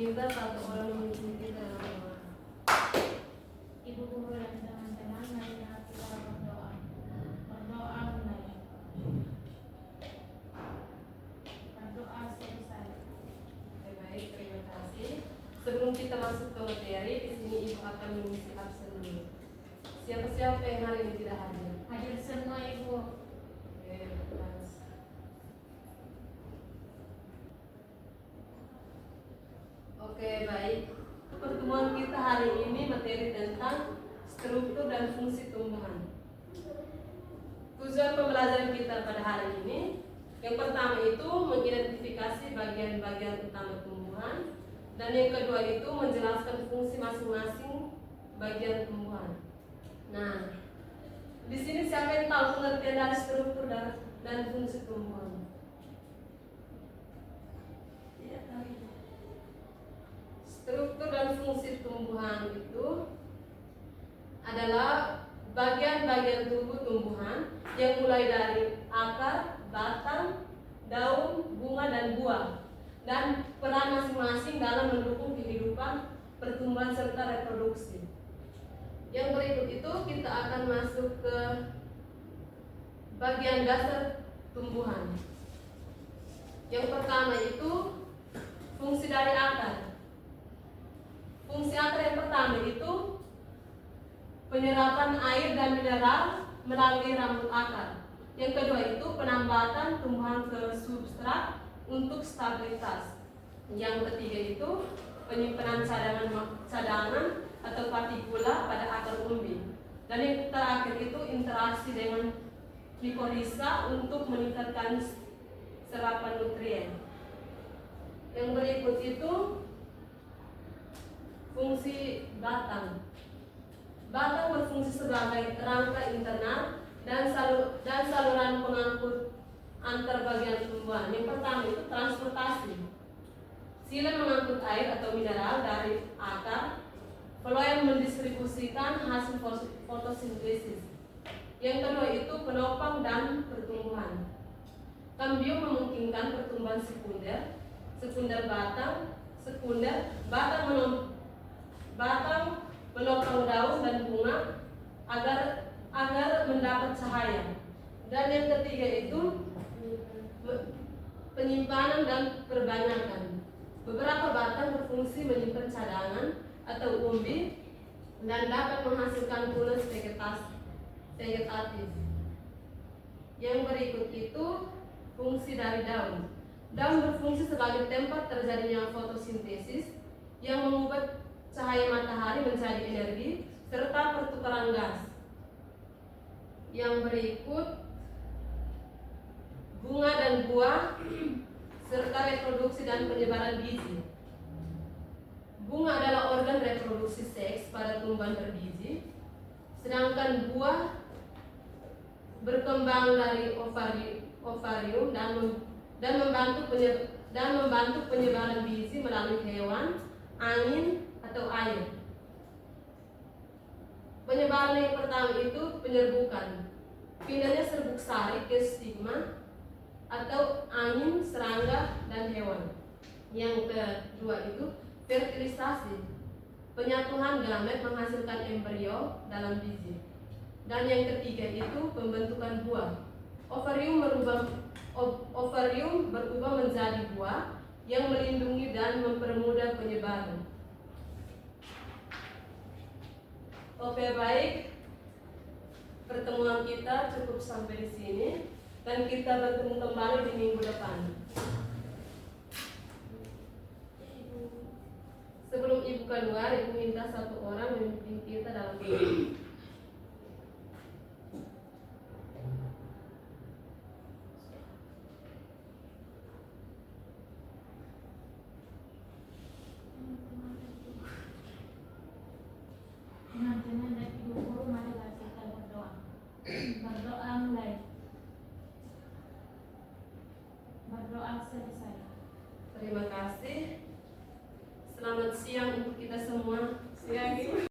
meminta satu orang memimpin kita dalam doa. Ibu guru dan teman-teman, marilah kita berdoa. Berdoa mulai. Berdoa selesai. Oke, baik, terima kasih. Sebelum kita masuk ke materi, di sini Ibu akan mengisi absen dulu. Siapa-siapa yang hari ini tidak hadir? Hadir semua Ibu. Oke, bagus. Oke, baik. Pertemuan kita hari ini materi tentang struktur dan fungsi tumbuhan. Tujuan pembelajaran kita pada hari ini, yang pertama itu mengidentifikasi bagian-bagian utama tumbuhan, dan yang kedua itu menjelaskan fungsi masing-masing bagian tumbuhan. Nah, di sini siapa yang tahu pengertian dari struktur dan fungsi tumbuhan? Tidak tahu. Struktur dan fungsi tumbuhan itu adalah bagian-bagian tubuh tumbuhan yang mulai dari akar, batang, daun, bunga, dan buah, dan peran masing-masing dalam mendukung kehidupan, pertumbuhan, serta reproduksi. Yang berikut itu kita akan masuk ke bagian dasar tumbuhan. Yang pertama itu fungsi dari akar. Fungsi akar yang pertama itu penyerapan air dan mineral melalui rambut akar. Yang kedua itu penambatan tumbuhan ke substrat untuk stabilitas. Yang ketiga itu penyimpanan cadangan atau partikula pada akar umbi. Dan yang terakhir itu interaksi dengan mikorhiza untuk meningkatkan serapan nutrien. Yang berikut itu fungsi batang. Batang berfungsi sebagai rangka internal dan saluran pengangkut antar bagian tumbuhan. Yang pertama itu transportasi. Sila mengangkut air atau mineral dari akar, peloyan mendistribusikan hasil fotosintesis. Yang kedua itu penopang dan pertumbuhan. Kambium memungkinkan pertumbuhan sekunder batang, batang menopang daun dan bunga agar mendapat cahaya. Dan yang ketiga itu penyimpanan dan perbanyakan. Beberapa batang berfungsi menyimpan cadangan atau umbi dan dapat menghasilkan tunas vegetatif. Yang berikut itu fungsi dari daun. Daun berfungsi sebagai tempat terjadinya fotosintesis yang mengubah cahaya matahari menjadi energi serta pertukaran gas. Yang berikut bunga dan buah serta reproduksi dan penyebaran biji. Bunga adalah organ reproduksi seks pada tumbuhan berbiji, sedangkan buah berkembang dari ovarium dan membantu penyebaran biji melalui hewan, angin, atau air. Penyebaran yang pertama itu penyerbukan. Pindahnya serbuk sari ke stigma atau angin, serangga, dan hewan. Yang kedua itu fertilisasi. Penyatuan gamet menghasilkan embrio dalam biji. Dan yang ketiga itu pembentukan buah. Ovarium berubah menjadi buah yang melindungi dan mempermudah penyebaran. Oke, baik. Pertemuan kita cukup sampai di sini dan kita bertemu kembali di minggu depan. Sebelum Ibu keluar, Ibu minta satu orang memimpin kita dalam doa. Teman-teman dan ibu guru, marilah kita berdoa. Berdoa mulai. Berdoa selesai. Terima kasih. Selamat siang untuk kita semua. Siang.